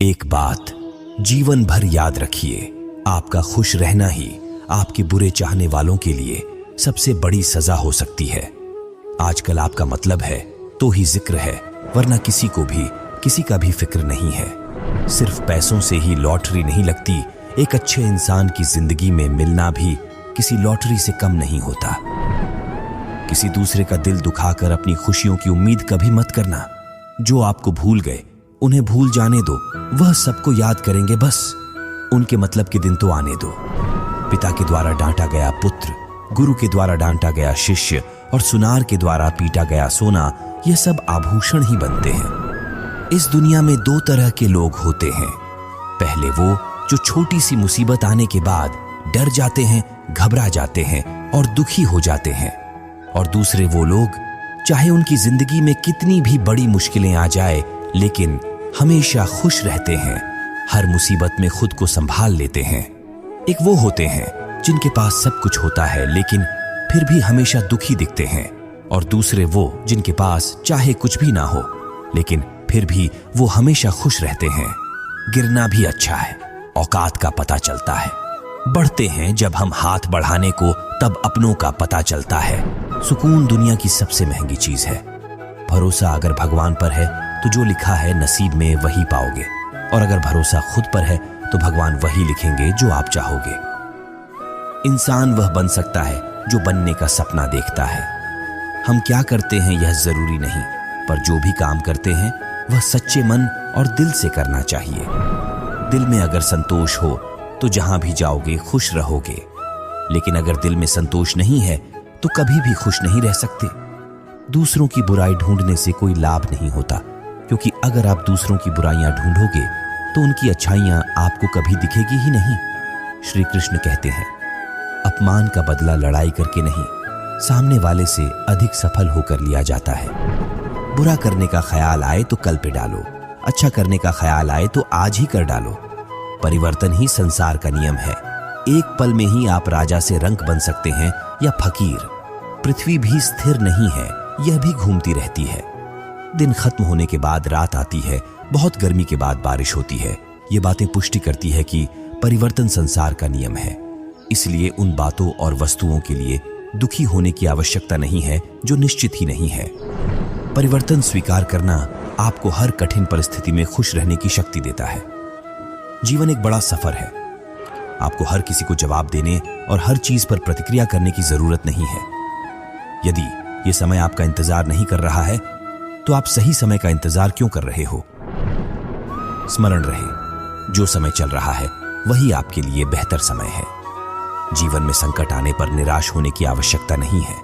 एक बात जीवन भर याद रखिए, आपका खुश रहना ही आपके बुरे चाहने वालों के लिए सबसे बड़ी सजा हो सकती है। आजकल आपका मतलब है तो ही जिक्र है, वरना किसी को भी किसी का भी फिक्र नहीं है। सिर्फ पैसों से ही लॉटरी नहीं लगती, एक अच्छे इंसान की जिंदगी में मिलना भी किसी लॉटरी से कम नहीं होता। किसी दूसरे का दिल दुखाकर अपनी खुशियों की उम्मीद कभी मत करना। जो आपको भूल गए उन्हें भूल जाने दो, वह सबको याद करेंगे, बस उनके मतलब के दिन तो आने दो। पिता के द्वारा डांटा गया पुत्र, गुरु के द्वारा डांटा गया शिष्य और सुनार के द्वारा पीटा गया सोना, ये सब आभूषण ही बनते हैं। इस दुनिया में दो तरह के लोग होते हैं। पहले वो जो छोटी सी मुसीबत आने के बाद डर जाते हैं, घबरा जाते हैं और दुखी हो जाते हैं, और दूसरे वो लोग चाहे उनकी जिंदगी में कितनी भी बड़ी मुश्किलें आ जाए लेकिन हमेशा खुश रहते हैं, हर मुसीबत में खुद को संभाल लेते हैं। एक वो होते हैं जिनके पास सब कुछ होता है लेकिन फिर भी हमेशा दुखी दिखते हैं, और दूसरे वो जिनके पास चाहे कुछ भी ना हो लेकिन फिर भी वो हमेशा खुश रहते हैं। गिरना भी अच्छा है, औकात का पता चलता है। बढ़ते हैं जब हम हाथ बढ़ाने को, तब अपनों का पता चलता है। सुकून दुनिया की सबसे महंगी चीज है। भरोसा अगर भगवान पर है तो जो लिखा है नसीब में वही पाओगे, और अगर भरोसा खुद पर है तो भगवान वही लिखेंगे जो आप चाहोगे। इंसान वह बन सकता है जो बनने का सपना देखता है। हम क्या करते हैं यह जरूरी नहीं, पर जो भी काम करते हैं वह सच्चे मन और दिल से करना चाहिए। दिल में अगर संतोष हो तो जहां भी जाओगे खुश रहोगे, लेकिन अगर दिल में संतोष नहीं है तो कभी भी खुश नहीं रह सकते। दूसरों की बुराई ढूंढने से कोई लाभ नहीं होता, क्योंकि अगर आप दूसरों की बुराइयां ढूंढोगे तो उनकी अच्छाइयां आपको कभी दिखेगी ही नहीं। श्री कृष्ण कहते हैं, अपमान का बदला लड़ाई करके नहीं, सामने वाले से अधिक सफल होकर लिया जाता है। बुरा करने का ख्याल आए तो कल पे डालो, अच्छा करने का ख्याल आए तो आज ही कर डालो। परिवर्तन ही संसार का नियम है। एक पल में ही आप राजा से रंक बन सकते हैं या फकीर। पृथ्वी भी स्थिर नहीं है, यह भी घूमती रहती है। दिन खत्म होने के बाद रात आती है, बहुत गर्मी के बाद बारिश होती है। ये बातें पुष्टि करती है कि परिवर्तन संसार का नियम है। इसलिए उन बातों और वस्तुओं के लिए दुखी होने की आवश्यकता नहीं है जो निश्चित ही नहीं है। परिवर्तन स्वीकार करना आपको हर कठिन परिस्थिति में खुश रहने की शक्ति देता है। जीवन एक बड़ा सफर है। आपको हर किसी को जवाब देने और हर चीज पर प्रतिक्रिया करने की जरूरत नहीं है। यदि यह समय आपका इंतजार नहीं कर रहा है तो आप सही समय का इंतजार क्यों कर रहे हो? स्मरण रहे, जो समय चल रहा है वही आपके लिए बेहतर समय है। जीवन में संकट आने पर निराश होने की आवश्यकता नहीं है।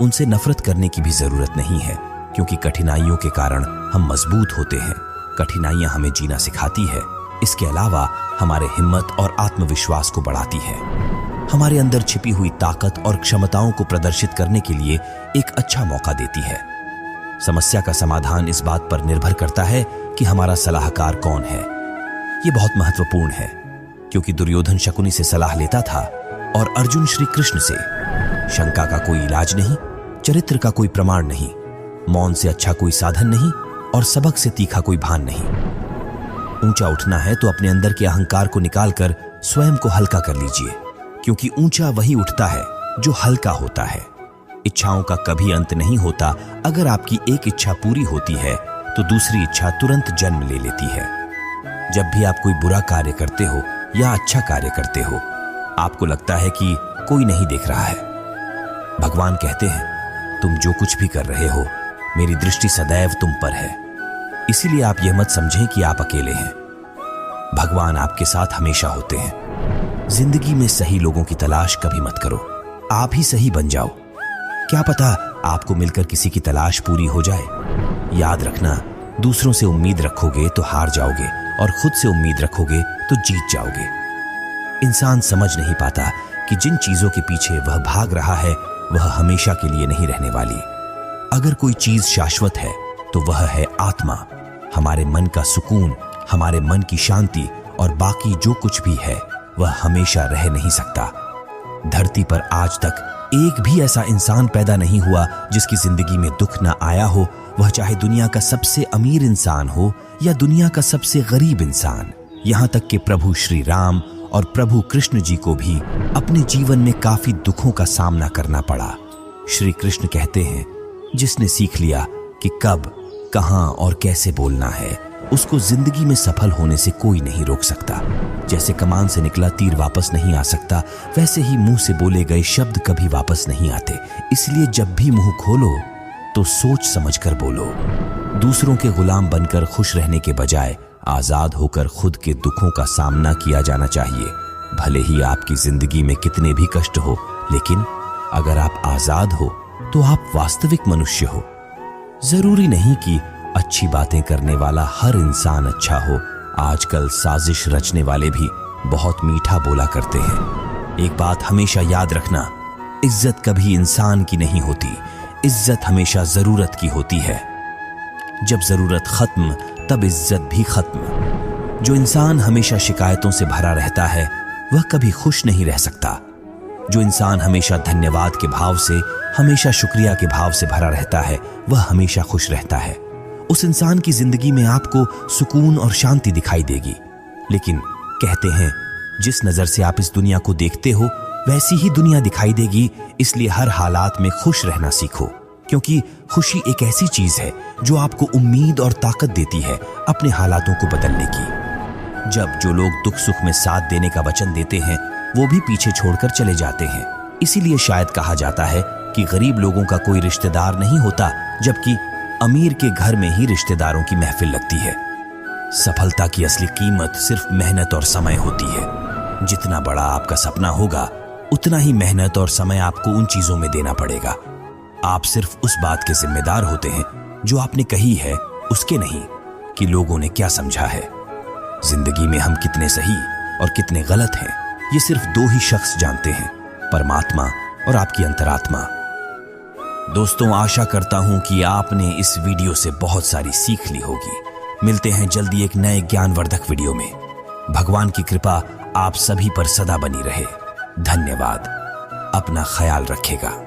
उनसे नफरत करने की भी जरूरत नहीं है, क्योंकि कठिनाइयों के कारण हम मजबूत होते हैं। कठिनाइयां हमें जीना सिखाती है। इसके अलावा हमारे हिम्मत और आत्मविश्वास को बढ़ाती है। हमारे अंदर छिपी हुई ताकत और क्षमताओं को प्रदर्शित करने के लिए एक अच्छा मौका देती है। समस्या का समाधान इस बात पर निर्भर करता है कि हमारा सलाहकार कौन है। यह बहुत महत्वपूर्ण है, क्योंकि दुर्योधन शकुनी से सलाह लेता था और अर्जुन श्री कृष्ण से। शंका का कोई इलाज नहीं, चरित्र का कोई प्रमाण नहीं, मौन से अच्छा कोई साधन नहीं और सबक से तीखा कोई भान नहीं। ऊंचा उठना है तो अपने अंदर के अहंकार को निकालकर स्वयं को हल्का कर लीजिए, क्योंकि ऊंचा वही उठता है जो हल्का होता है। इच्छाओं का कभी अंत नहीं होता। अगर आपकी एक इच्छा पूरी होती है तो दूसरी इच्छा तुरंत जन्म ले लेती है। जब भी आप कोई बुरा कार्य करते हो या अच्छा कार्य करते हो, आपको लगता है कि कोई नहीं देख रहा है। भगवान कहते हैं, तुम जो कुछ भी कर रहे हो मेरी दृष्टि सदैव तुम पर है। इसीलिए आप यह मत समझें कि आप अकेले हैं। भगवान आपके साथ हमेशा होते हैं। जिंदगी में सही लोगों की तलाश कभी मत करो, आप ही सही बन जाओ। क्या पता आपको मिलकर किसी की तलाश पूरी हो जाए। याद रखना, दूसरों से उम्मीद रखोगे तो हार जाओगे, और खुद से उम्मीद रखोगे तो जीत जाओगे। इंसान समझ नहीं पाता कि जिन चीजों के पीछे वह भाग रहा है वह हमेशा के लिए नहीं रहने वाली। अगर कोई चीज शाश्वत है तो वह है आत्मा, हमारे मन का सुकून, हमारे मन की शांति, और बाकी जो कुछ भी है वह हमेशा रह नहीं सकता। धरती पर आज तक एक भी ऐसा इंसान पैदा नहीं हुआ जिसकी जिंदगी में दुख ना आया हो, वह चाहे दुनिया का सबसे अमीर इंसान हो या दुनिया का सबसे गरीब इंसान, यहाँ तक कि प्रभु श्री राम और प्रभु कृष्ण जी को भी अपने जीवन में काफी दुखों का सामना करना पड़ा। श्री कृष्ण कहते हैं, जिसने सीख लिया कि कब, कहां और कैसे बोलना है, उसको जिंदगी में सफल होने से कोई नहीं रोक सकता। जैसे कमान से निकला तीर वापस नहीं आ सकता, वैसे ही मुंह से बोले गए शब्द कभी वापस नहीं आते। इसलिए जब भी मुंह खोलो तो सोच समझकर बोलो। दूसरों के गुलाम बनकर खुश रहने के बजाय आजाद होकर खुद के दुखों का सामना किया जाना चाहिए। भले ही आपकी जिंदगी में कितने भी कष्ट हो, लेकिन अगर आप आजाद हो तो आप वास्तविक मनुष्य हो। जरूरी नहीं कि अच्छी बातें करने वाला हर इंसान अच्छा हो। आजकल साजिश रचने वाले भी बहुत मीठा बोला करते हैं। एक बात हमेशा याद रखना, इज्जत कभी इंसान की नहीं होती, इज्जत हमेशा जरूरत की होती है। जब जरूरत खत्म तब इज्जत भी खत्म। जो इंसान हमेशा शिकायतों से भरा रहता है वह कभी खुश नहीं रह सकता। जो इंसान हमेशा धन्यवाद के भाव से, हमेशा शुक्रिया के भाव से भरा रहता है, वह हमेशा खुश रहता है। उस इंसान की जिंदगी में आपको सुकून और शांति दिखाई देगी। लेकिन कहते हैं, जिस नजर से आप इस दुनिया को देखते हो वैसी ही दुनिया दिखाई देगी। इसलिए हर हालात में खुश रहना सीखो, क्योंकि खुशी एक ऐसी चीज है जो आपको उम्मीद और ताकत देती है अपने हालातों को बदलने की। जब जो लोग दुख सुख में साथ देने का वचन देते हैं वो भी पीछे छोड़कर चले जाते हैं। इसीलिए शायद कहा जाता है कि गरीब लोगों का कोई रिश्तेदार नहीं होता, जबकि अमीर के घर में ही रिश्तेदारों की महफिल लगती है। सफलता की असली कीमत सिर्फ मेहनत और समय होती है। जितना बड़ा आपका सपना होगा उतना ही मेहनत और समय आपको उन चीजों में देना पड़ेगा। आप सिर्फ उस बात के जिम्मेदार होते हैं जो आपने कही है, उसके नहीं कि लोगों ने क्या समझा है। जिंदगी में हम कितने सही और कितने गलत हैं ये सिर्फ दो ही शख्स जानते हैं, परमात्मा और आपकी अंतरात्मा। दोस्तों, आशा करता हूं कि आपने इस वीडियो से बहुत सारी सीख ली होगी। मिलते हैं जल्दी एक नए ज्ञानवर्धक वीडियो में। भगवान की कृपा आप सभी पर सदा बनी रहे। धन्यवाद। अपना ख्याल रखिएगा।